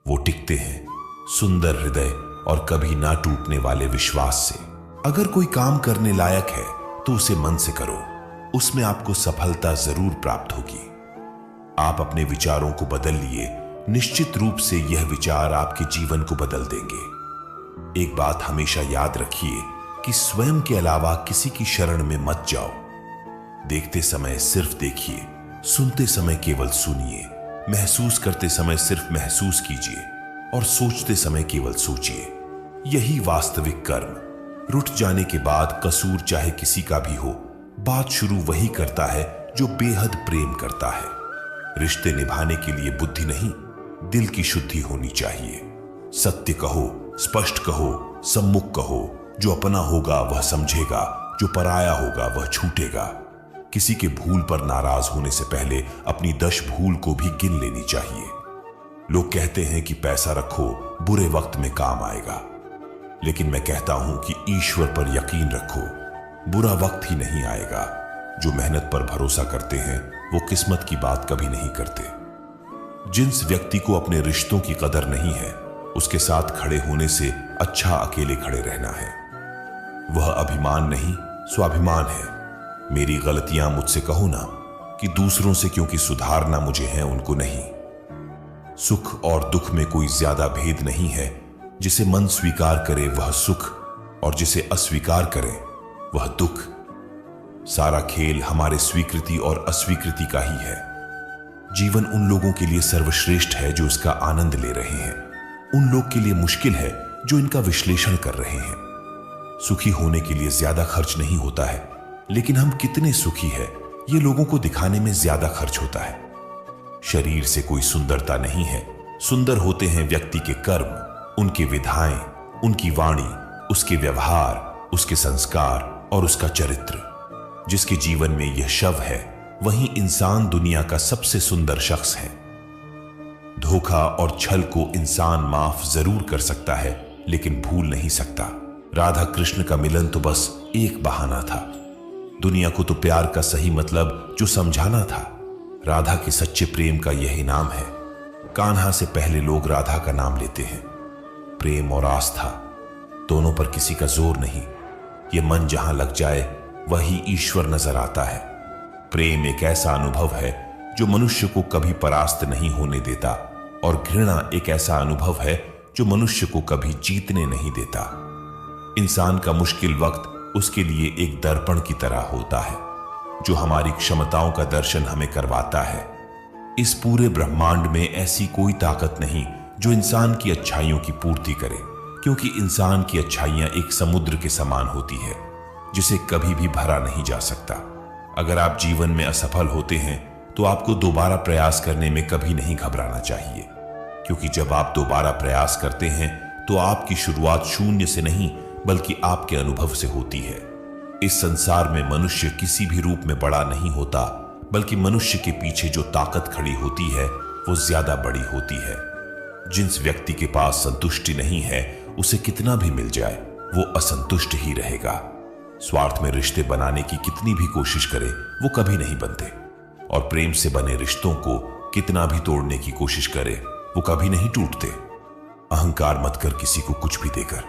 वो टिकते हैं सुंदर हृदय और कभी ना टूटने वाले विश्वास से। अगर कोई काम करने लायक है तो उसे मन से करो, उसमें आपको सफलता जरूर प्राप्त होगी। आप अपने विचारों को बदल लिए, निश्चित रूप से यह विचार आपके जीवन को बदल देंगे। एक बात हमेशा याद रखिए कि स्वयं के अलावा किसी की शरण में मत जाओ। देखते समय सिर्फ देखिए, सुनते समय केवल सुनिए, महसूस करते समय सिर्फ महसूस कीजिए और सोचते समय केवल सोचिए। यही वास्तविक कर्म। रुठ जाने के बाद कसूर चाहे किसी का भी हो, बात शुरू वही करता है जो बेहद प्रेम करता है। रिश्ते निभाने के लिए बुद्धि नहीं, दिल की शुद्धि होनी चाहिए। सत्य कहो, स्पष्ट कहो, सम्मुख कहो। जो अपना होगा वह समझेगा, जो पराया होगा वह छूटेगा। किसी के भूल पर नाराज होने से पहले अपनी 10 भूल को भी गिन लेनी चाहिए। लोग कहते हैं कि पैसा रखो, बुरे वक्त में काम आएगा, लेकिन मैं कहता हूं कि ईश्वर पर यकीन रखो, बुरा वक्त ही नहीं आएगा। जो मेहनत पर भरोसा करते हैं वो किस्मत की बात कभी नहीं करते। जिस व्यक्ति को अपने रिश्तों की कदर नहीं है, उसके साथ खड़े होने से अच्छा अकेले खड़े रहना है। वह अभिमान नहीं, स्वाभिमान है। मेरी गलतियां मुझसे कहो ना, कि दूसरों से क्योंकि सुधारना मुझे है, उनको नहीं। सुख और दुख में कोई ज्यादा भेद नहीं है। जिसे मन स्वीकार करे वह सुख, और जिसे अस्वीकार करे वह दुख। सारा खेल हमारे स्वीकृति और अस्वीकृति का ही है। जीवन उन लोगों के लिए सर्वश्रेष्ठ है जो इसका आनंद ले रहे हैं। उन लोग के लिए मुश्किल है जो इनका विश्लेषण कर रहे हैं। सुखी होने के लिए ज्यादा खर्च नहीं होता है, लेकिन हम कितने सुखी हैं ये लोगों को दिखाने में ज्यादा खर्च होता है। शरीर से कोई सुंदरता नहीं है, सुंदर होते हैं व्यक्ति के कर्म, उनके विधाएं, उनकी वाणी, उसके व्यवहार, उसके संस्कार और उसका चरित्र। जिसके जीवन में यह शव है वही इंसान दुनिया का सबसे सुंदर शख्स है। धोखा और छल को इंसान माफ जरूर कर सकता है लेकिन भूल नहीं सकता। राधा कृष्ण का मिलन तो बस एक बहाना था। दुनिया को तो प्यार का सही मतलब जो समझाना था। राधा के सच्चे प्रेम का यही नाम है। कान्हा से पहले लोग राधा का नाम लेते हैं। प्रेम और आस्था दोनों पर किसी का जोर नहीं। ये मन जहां लग जाए वही ईश्वर नजर आता है। प्रेम एक ऐसा अनुभव है जो मनुष्य को कभी परास्त नहीं होने देता और घृणा एक ऐसा अनुभव है जो मनुष्य को कभी जीतने नहीं देता। इंसान का मुश्किल वक्त उसके लिए एक दर्पण की तरह होता है जो हमारी क्षमताओं का दर्शन हमें करवाता है। इस पूरे ब्रह्मांड में ऐसी कोई ताकत नहीं जो इंसान की अच्छाइयों की पूर्ति करे, क्योंकि इंसान की अच्छाइयां एक समुद्र के समान होती है जिसे कभी भी भरा नहीं जा सकता। अगर आप जीवन में असफल होते हैं तो आपको दोबारा प्रयास करने में कभी नहीं घबराना चाहिए, क्योंकि जब आप दोबारा प्रयास करते हैं तो आपकी शुरुआत शून्य से नहीं बल्कि आपके अनुभव से होती है। इस संसार में मनुष्य किसी भी रूप में बड़ा नहीं होता, बल्कि मनुष्य के पीछे जो ताकत खड़ी होती है वो ज्यादा बड़ी होती है। जिस व्यक्ति के पास संतुष्टि नहीं है उसे कितना भी मिल जाए वो असंतुष्ट ही रहेगा। स्वार्थ में रिश्ते बनाने की कितनी भी कोशिश करे वो कभी नहीं बनते, और प्रेम से बने रिश्तों को कितना भी तोड़ने की कोशिश करे वो कभी नहीं टूटते। अहंकार मत कर किसी को कुछ भी देकर,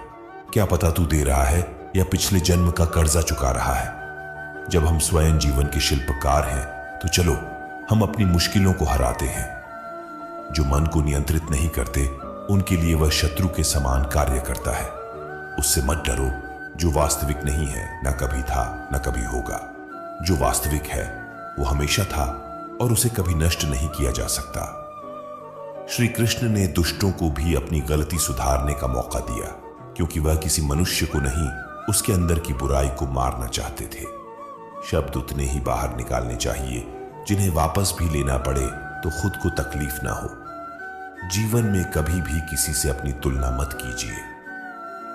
क्या पता तू दे रहा है या पिछले जन्म का कर्जा चुका रहा है। जब हम स्वयं जीवन के शिल्पकार हैं तो चलो हम अपनी मुश्किलों को हराते हैं। जो मन को नियंत्रित नहीं करते उनके लिए वह शत्रु के समान कार्य करता है। उससे मत डरो, जो वास्तविक नहीं है ना कभी था ना कभी होगा। जो वास्तविक है वो हमेशा था और उसे कभी नष्ट नहीं किया जा सकता। श्री कृष्ण ने दुष्टों को भी अपनी गलती सुधारने का मौका दिया, क्योंकि वह किसी मनुष्य को नहीं उसके अंदर की बुराई को मारना चाहते थे। शब्द उतने ही बाहर निकालने चाहिए जिन्हें वापस भी लेना पड़े तो खुद को तकलीफ ना हो। जीवन में कभी भी किसी से अपनी तुलना मत कीजिए।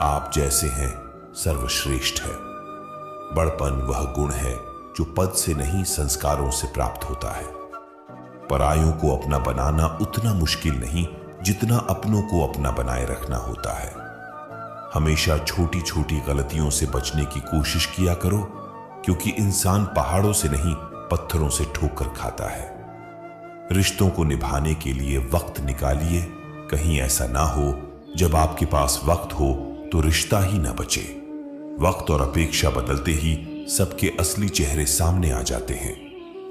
आप जैसे हैं सर्वश्रेष्ठ है। बड़पन वह गुण है जो पद से नहीं संस्कारों से प्राप्त होता है। परायों को अपना बनाना उतना मुश्किल नहीं जितना अपनों को अपना बनाए रखना होता है। हमेशा छोटी छोटी गलतियों से बचने की कोशिश किया करो, क्योंकि इंसान पहाड़ों से नहीं पत्थरों से ठोकर खाता है। रिश्तों को निभाने के लिए वक्त निकालिए। कहीं ऐसा ना हो जब आपके पास वक्त हो तो रिश्ता ही ना बचे। वक्त और अपेक्षा बदलते ही सबके असली चेहरे सामने आ जाते हैं,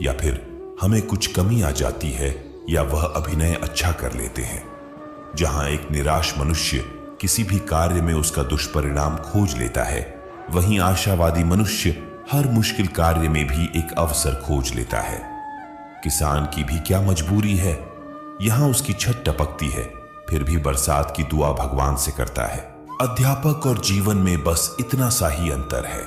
या फिर हमें कुछ कमी आ जाती है या वह अभिनय अच्छा कर लेते हैं। जहां एक निराश मनुष्य किसी भी कार्य में उसका दुष्परिणाम खोज लेता है, वहीं आशावादी मनुष्य हर मुश्किल कार्य में भी एक अवसर खोज लेता है। किसान की भी क्या मजबूरी है, यहां उसकी छत टपकती है फिर भी बरसात की दुआ भगवान से करता है। अध्यापक और जीवन में बस इतना सा ही अंतर है।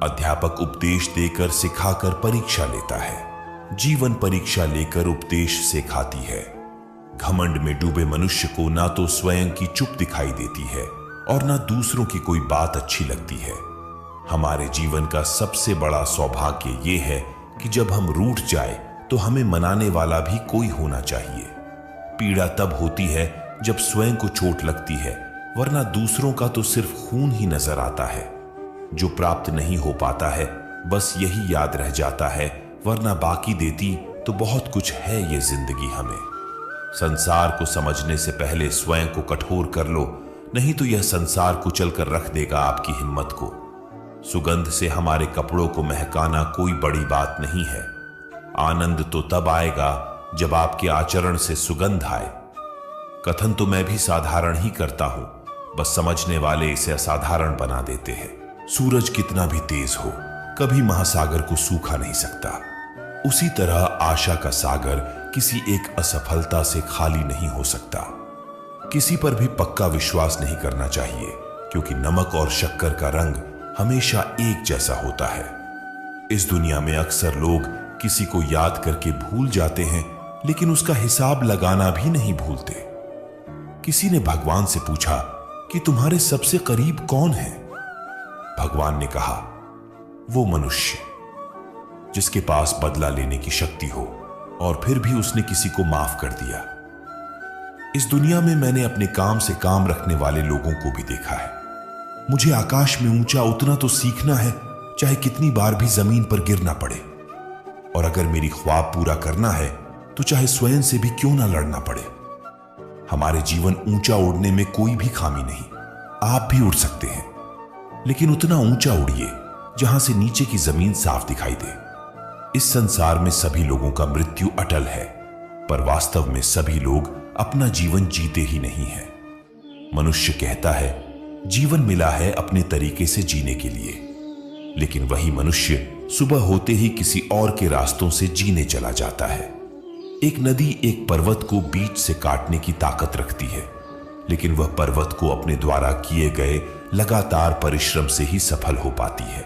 अध्यापक उपदेश देकर सिखाकर परीक्षा लेता है, जीवन परीक्षा लेकर उपदेश सिखाती है। घमंड में डूबे मनुष्य को ना तो स्वयं की चुप दिखाई देती है और ना दूसरों की कोई बात अच्छी लगती है। हमारे जीवन का सबसे बड़ा सौभाग्य ये है कि जब हम रूठ जाए तो हमें मनाने वाला भी कोई होना चाहिए। पीड़ा तब होती है जब स्वयं को चोट लगती है, वरना दूसरों का तो सिर्फ खून ही नजर आता है। जो प्राप्त नहीं हो पाता है बस यही याद रह जाता है, वरना बाकी देती तो बहुत कुछ है ये जिंदगी हमें। संसार को समझने से पहले स्वयं को कठोर कर लो, नहीं तो यह संसार कुचल कर रख देगा आपकी हिम्मत को। सुगंध से हमारे कपड़ों को महकाना कोई बड़ी बात नहीं है। आनंद तो तब आएगा जब आपके आचरण से सुगंध आए। कथन तो मैं भी साधारण ही करता हूं, बस समझने वाले इसे असाधारण बना देते हैं। सूरज कितना भी तेज हो कभी महासागर को सूखा नहीं सकता। उसी तरह आशा का सागर किसी एक असफलता से खाली नहीं हो सकता। किसी पर भी पक्का विश्वास नहीं करना चाहिए, क्योंकि नमक और शक्कर का रंग हमेशा एक जैसा होता है। इस दुनिया में अक्सर लोग किसी को याद करके भूल जाते हैं, लेकिन उसका हिसाब लगाना भी नहीं भूलते। किसी ने भगवान से पूछा कि तुम्हारे सबसे करीब कौन है? भगवान ने कहा, वो मनुष्य जिसके पास बदला लेने की शक्ति हो और फिर भी उसने किसी को माफ कर दिया। इस दुनिया में मैंने अपने काम से काम रखने वाले लोगों को भी देखा है। मुझे आकाश में ऊंचा उतना तो सीखना है, चाहे कितनी बार भी जमीन पर गिरना पड़े। और अगर मेरी ख्वाब पूरा करना है तो चाहे स्वयं से भी क्यों ना लड़ना पड़े। हमारे जीवन ऊंचा उड़ने में कोई भी खामी नहीं। आप भी उड़ सकते हैं, लेकिन उतना ऊंचा उड़िए जहां से नीचे की जमीन साफ दिखाई दे। इस संसार में सभी लोगों का मृत्यु अटल है, पर वास्तव में सभी लोग अपना जीवन जीते ही नहीं है। मनुष्य कहता है जीवन मिला है अपने तरीके से जीने के लिए, लेकिन वही मनुष्य सुबह होते ही किसी और के रास्तों से जीने चला जाता है। एक नदी एक पर्वत को बीच से काटने की ताकत रखती है, लेकिन वह पर्वत को अपने द्वारा किए गए लगातार परिश्रम से ही सफल हो पाती है।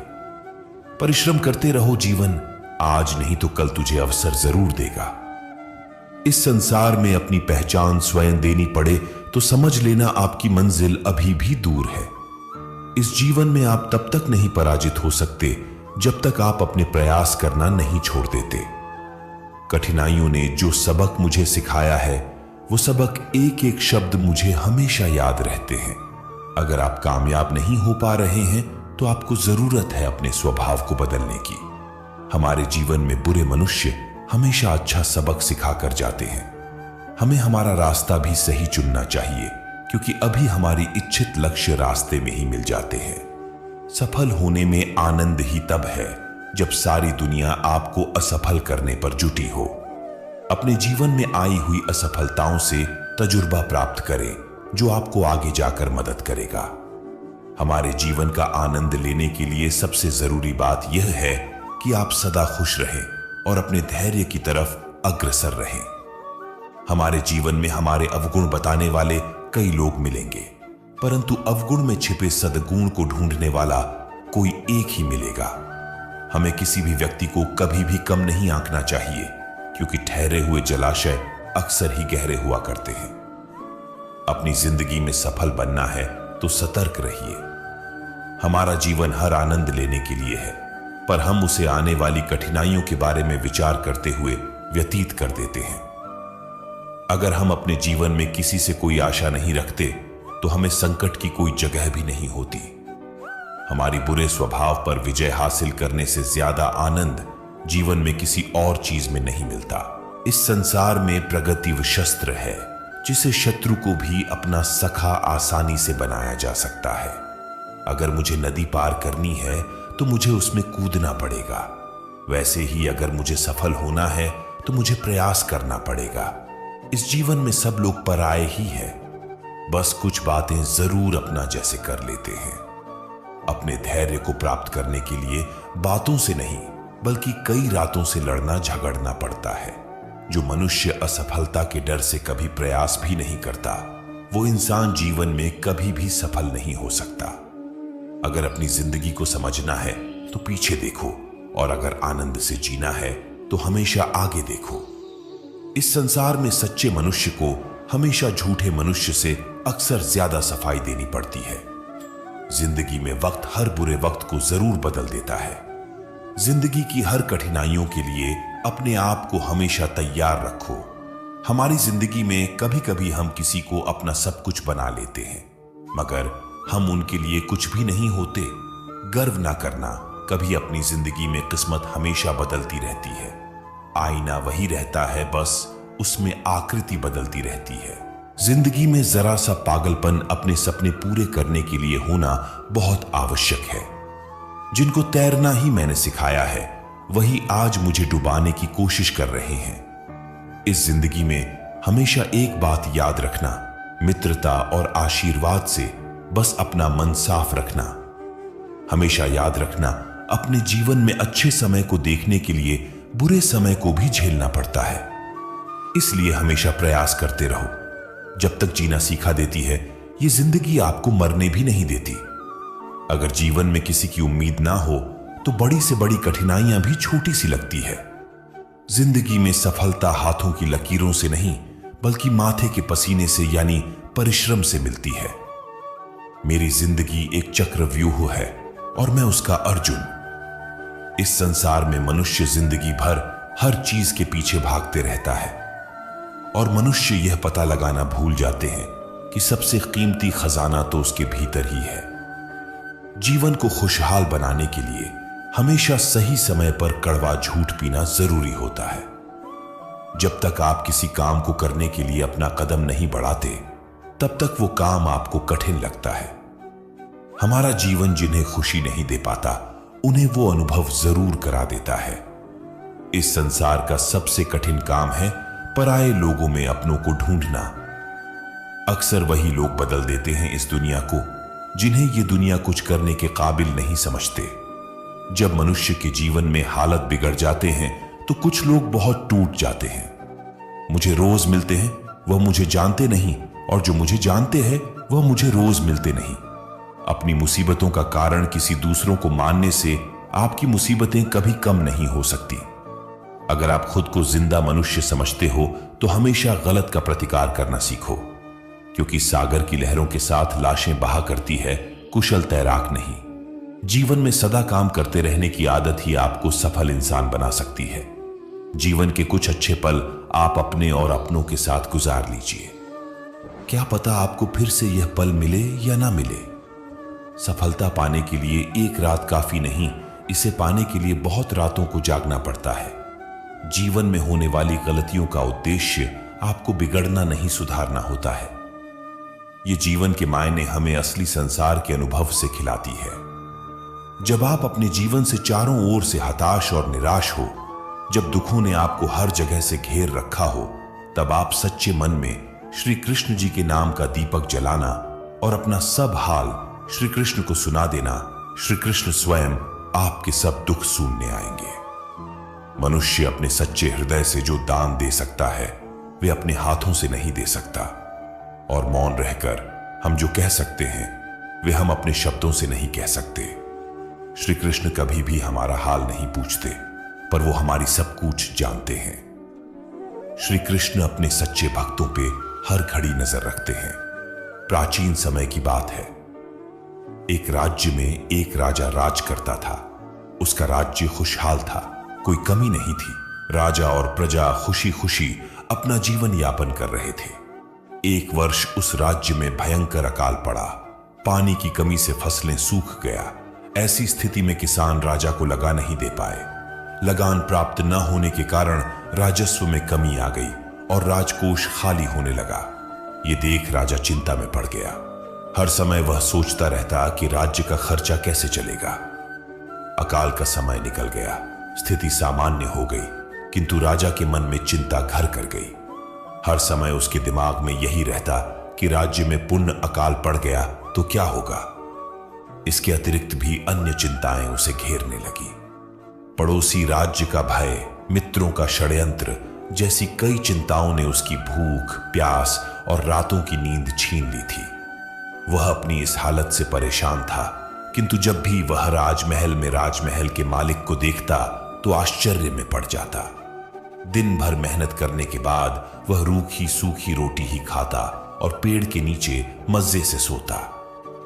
परिश्रम करते रहो, जीवन आज नहीं तो कल तुझे अवसर जरूर देगा। इस संसार में अपनी पहचान स्वयं देनी पड़े तो समझ लेना आपकी मंजिल अभी भी दूर है। इस जीवन में आप तब तक नहीं पराजित हो सकते जब तक आप अपने प्रयास करना नहीं छोड़ देते। कठिनाइयों ने जो सबक मुझे सिखाया है, वो सबक एक एक शब्द मुझे हमेशा याद रहते हैं। अगर आप कामयाब नहीं हो पा रहे हैं तो आपको जरूरत है अपने स्वभाव को बदलने की। हमारे जीवन में बुरे मनुष्य हमेशा अच्छा सबक सिखा कर जाते हैं। हमें हमारा रास्ता भी सही चुनना चाहिए, क्योंकि अभी हमारी इच्छित लक्ष्य रास्ते में ही मिल जाते हैं। सफल होने में आनंद ही तब है जब सारी दुनिया आपको असफल करने पर जुटी हो। अपने जीवन में आई हुई असफलताओं से तजुर्बा प्राप्त करें, जो आपको आगे जाकर मदद करेगा। हमारे जीवन का आनंद लेने के लिए सबसे जरूरी बात यह है कि आप सदा खुश रहें और अपने धैर्य की तरफ अग्रसर रहें। हमारे जीवन में हमारे अवगुण बताने वाले कई लोग मिलेंगे, परंतु अवगुण में छिपे सद्गुण को ढूंढने वाला कोई एक ही मिलेगा। हमें किसी भी व्यक्ति को कभी भी कम नहीं आंकना चाहिए, क्योंकि ठहरे हुए जलाशय अक्सर ही गहरे हुआ करते हैं। अपनी जिंदगी में सफल बनना है तो सतर्क रहिए। हमारा जीवन हर आनंद लेने के लिए है, पर हम उसे आने वाली कठिनाइयों के बारे में विचार करते हुए व्यतीत कर देते हैं। अगर हम अपने जीवन में किसी से कोई आशा नहीं रखते तो हमें संकट की कोई जगह भी नहीं होती। हमारी बुरे स्वभाव पर विजय हासिल करने से ज्यादा आनंद जीवन में किसी और चीज में नहीं मिलता। इस संसार में प्रगति वो शस्त्र है जिसे शत्रु को भी अपना सखा आसानी से बनाया जा सकता है। अगर मुझे नदी पार करनी है तो मुझे उसमें कूदना पड़ेगा। वैसे ही अगर मुझे सफल होना है तो मुझे प्रयास करना पड़ेगा। इस जीवन में सब लोग पराये ही हैं, बस कुछ बातें जरूर अपना जैसे कर लेते हैं। अपने धैर्य को प्राप्त करने के लिए बातों से नहीं बल्कि कई रातों से लड़ना झगड़ना पड़ता है। जो मनुष्य असफलता के डर से कभी प्रयास भी नहीं करता, वो इंसान जीवन में कभी भी सफल नहीं हो सकता। अगर अपनी जिंदगी को समझना है तो पीछे देखो, और अगर आनंद से जीना है तो हमेशा आगे देखो। इस संसार में सच्चे मनुष्य को हमेशा झूठे मनुष्य से अक्सर ज्यादा सफाई देनी पड़ती है। जिंदगी में वक्त हर बुरे वक्त को जरूर बदल देता है। जिंदगी की हर कठिनाइयों के लिए अपने आप को हमेशा तैयार रखो। हमारी जिंदगी में कभी कभी हम किसी को अपना सब कुछ बना लेते हैं, मगर हम उनके लिए कुछ भी नहीं होते। गर्व ना करना, कभी अपनी जिंदगी में किस्मत हमेशा बदलती रहती है। आईना वही रहता है, बस उसमें आकृति बदलती रहती है। जिंदगी में जरा सा पागलपन अपने सपने पूरे करने के लिए होना बहुत आवश्यक है। जिनको तैरना ही मैंने सिखाया है, वही आज मुझे डुबाने की कोशिश कर रहे हैं। इस जिंदगी में हमेशा एक बात याद रखना, मित्रता और आशीर्वाद से बस अपना मन साफ रखना। हमेशा याद रखना, अपने जीवन में अच्छे समय को देखने के लिए बुरे समय को भी झेलना पड़ता है। इसलिए हमेशा प्रयास करते रहो। जब तक जीना सीखा देती है, ये जिंदगी आपको मरने भी नहीं देती। अगर जीवन में किसी की उम्मीद ना हो तो बड़ी से बड़ी कठिनाइयां भी छोटी सी लगती है। जिंदगी में सफलता हाथों की लकीरों से नहीं, बल्कि माथे के पसीने से यानी परिश्रम से मिलती है। मेरी जिंदगी एक चक्रव्यूह है और मैं उसका अर्जुन। इस संसार में मनुष्य जिंदगी भर हर चीज के पीछे भागते रहता है और मनुष्य यह पता लगाना भूल जाते हैं कि सबसे कीमती खजाना तो उसके भीतर ही है। जीवन को खुशहाल बनाने के लिए हमेशा सही समय पर कड़वा झूठ पीना जरूरी होता है। जब तक आप किसी काम को करने के लिए अपना कदम नहीं बढ़ाते, तब तक वो काम आपको कठिन लगता है। हमारा जीवन जिन्हें खुशी नहीं दे पाता, उन्हें वो अनुभव जरूर करा देता है। इस संसार का सबसे कठिन काम है पराये लोगों में अपनों को ढूंढना। अक्सर वही लोग बदल देते हैं इस दुनिया को, जिन्हें ये दुनिया कुछ करने के काबिल नहीं समझते। जब मनुष्य के जीवन में हालत बिगड़ जाते हैं तो कुछ लोग बहुत टूट जाते हैं। मुझे रोज मिलते हैं, वह मुझे जानते नहीं, और जो मुझे जानते हैं वह मुझे रोज मिलते नहीं। अपनी मुसीबतों का कारण किसी दूसरों को मानने से आपकी मुसीबतें कभी कम नहीं हो सकती। अगर आप खुद को जिंदा मनुष्य समझते हो तो हमेशा गलत का प्रतिकार करना सीखो, क्योंकि सागर की लहरों के साथ लाशें बहा करती है, कुशल तैराक नहीं। जीवन में सदा काम करते रहने की आदत ही आपको सफल इंसान बना सकती है। जीवन के कुछ अच्छे पल आप अपने और अपनों के साथ गुजार लीजिए। क्या पता आपको फिर से यह पल मिले या ना मिले। सफलता पाने के लिए एक रात काफी नहीं, इसे पाने के लिए बहुत रातों को जागना पड़ता है। जीवन में होने वाली गलतियों का उद्देश्य आपको बिगड़ना नहीं, सुधारना होता है। ये जीवन के मायने हमें असली संसार के अनुभव से खिलाती है। जब आप अपने जीवन से चारों ओर से हताश और निराश हो, जब दुखों ने आपको हर जगह से घेर रखा हो, तब आप सच्चे मन में श्री कृष्ण जी के नाम का दीपक जलाना और अपना सब हाल श्री कृष्ण को सुना देना। श्री कृष्ण स्वयं आपके सब दुख सुनने आएंगे। मनुष्य अपने सच्चे हृदय से जो दान दे सकता है, वे अपने हाथों से नहीं दे सकता। और मौन रहकर हम जो कह सकते हैं, वे हम अपने शब्दों से नहीं कह सकते। श्री कृष्ण कभी भी हमारा हाल नहीं पूछते, पर वो हमारी सब कुछ जानते हैं। श्री कृष्ण अपने सच्चे भक्तों पे हर घड़ी नजर रखते हैं। प्राचीन समय की बात है। एक राज्य में एक राजा राज करता था। उसका राज्य खुशहाल था, कोई कमी नहीं थी। राजा और प्रजा खुशी खुशी अपना जीवन यापन कर रहे थे। एक वर्ष उस राज्य में भयंकर अकाल पड़ा। पानी की कमी से फसलें सूख गया। ऐसी स्थिति में किसान राजा को लगा नहीं दे पाए। लगान प्राप्त न होने के कारण राजस्व में कमी आ गई और राजकोष खाली होने लगा। ये देख राजा चिंता में पड़ गया। हर समय वह सोचता रहता कि राज्य का खर्चा कैसे चलेगा। अकाल का समय निकल गया, स्थिति सामान्य हो गई, किंतु राजा के मन में चिंता घर कर गई। हर समय उसके दिमाग में यही रहता कि राज्य में पुण्य अकाल पड़ गया तो क्या होगा। इसके अतिरिक्त भी अन्य चिंताएं उसे घेरने लगी। पड़ोसी राज्य का भय, मित्रों का षड्यंत्र जैसी कई चिंताओं ने उसकी भूख, प्यास और रातों की नींद छीन ली थी। वह अपनी इस हालत से परेशान था, किंतु जब भी वह राजमहल में राजमहल के मालिक को देखता तो आश्चर्य में पड़ जाता। दिन भर मेहनत करने के बाद वह रूखी सूखी रोटी ही खाता और पेड़ के नीचे मजे से सोता।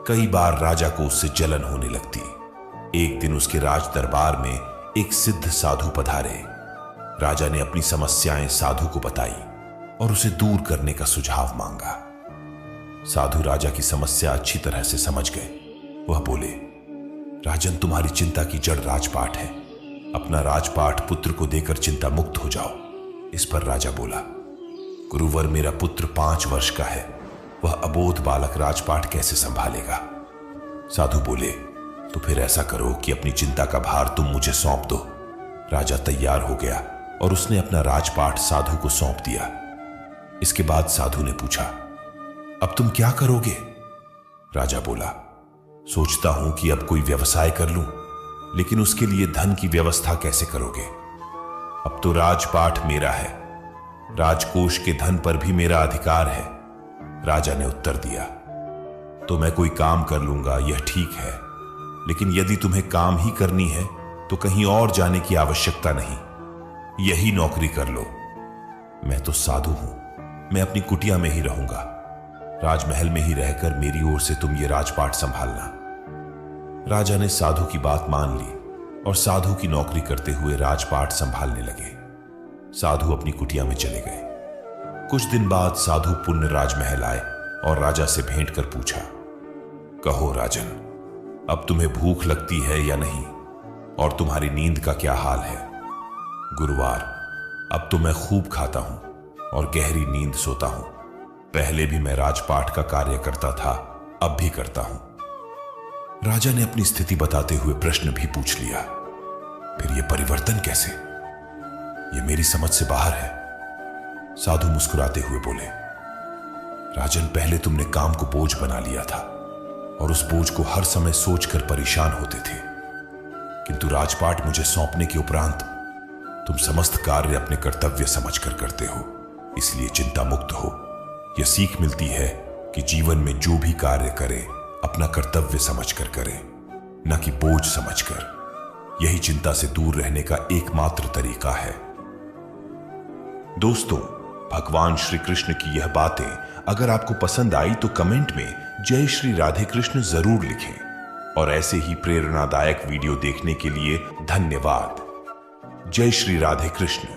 कई बार राजा को उससे जलन होने लगती। एक दिन उसके राज दरबार में एक सिद्ध साधु पधारे। राजा ने अपनी समस्याएं साधु को बताई और उसे दूर करने का सुझाव मांगा। साधु राजा की समस्या अच्छी तरह से समझ गए। वह बोले, राजन, तुम्हारी चिंता की जड़ राजपाट है। अपना राजपाट पुत्र को देकर चिंता मुक्त हो जाओ। इस पर राजा बोला, गुरुवर, मेरा पुत्र 5 वर्ष का है। वह अबोध बालक राजपाट कैसे संभालेगा। साधु बोले, तो फिर ऐसा करो कि अपनी चिंता का भार तुम मुझे सौंप दो। राजा तैयार हो गया और उसने अपना राजपाट साधु को सौंप दिया। इसके बाद साधु ने पूछा, अब तुम क्या करोगे। राजा बोला, सोचता हूं कि अब कोई व्यवसाय कर लूं, लेकिन उसके लिए धन की व्यवस्था कैसे करोगे। अब तो राजपाट मेरा है, राजकोष के धन पर भी मेरा अधिकार है। राजा ने उत्तर दिया, तो मैं कोई काम कर लूंगा, यह ठीक है, लेकिन यदि तुम्हें काम ही करनी है तो कहीं और जाने की आवश्यकता नहीं, यही नौकरी कर लो। मैं तो साधु हूं, मैं अपनी कुटिया में ही रहूंगा। राजमहल में ही रहकर मेरी ओर से तुम ये राजपाट संभालना। राजा ने साधु की बात मान ली और साधु की नौकरी करते हुए राजपाट संभालने लगे। साधु अपनी कुटिया में चले गए। कुछ दिन बाद साधु पुण्य राजमहल आए और राजा से भेंट कर पूछा, कहो राजन, अब तुम्हें भूख लगती है या नहीं, और तुम्हारी नींद का क्या हाल है? गुरुवार, अब तो मैं खूब खाता हूं और गहरी नींद सोता हूं। पहले भी मैं राजपाट का कार्य करता था, अब भी करता हूं। राजा ने अपनी स्थिति बताते हुए प्रश्न भी पूछ लिया, फिर यह परिवर्तन कैसे? यह मेरी समझ से बाहर है। साधु मुस्कुराते हुए बोले, राजन, पहले तुमने काम को बोझ बना लिया था और उस बोझ को हर समय सोचकर परेशान होते थे, किंतु राजपाट मुझे सौंपने के उपरांत तुम समस्त कार्य अपने कर्तव्य समझकर करते हो, इसलिए चिंता मुक्त हो। यह सीख मिलती है कि जीवन में जो भी कार्य करें अपना कर्तव्य समझकर करें, न कि बोझ समझकर। यही चिंता से दूर रहने का एकमात्र तरीका है। दोस्तों, भगवान श्री कृष्ण की यह बातें अगर आपको पसंद आई तो कमेंट में जय श्री राधे कृष्ण जरूर लिखें और ऐसे ही प्रेरणादायक वीडियो देखने के लिए धन्यवाद। जय श्री राधे कृष्ण।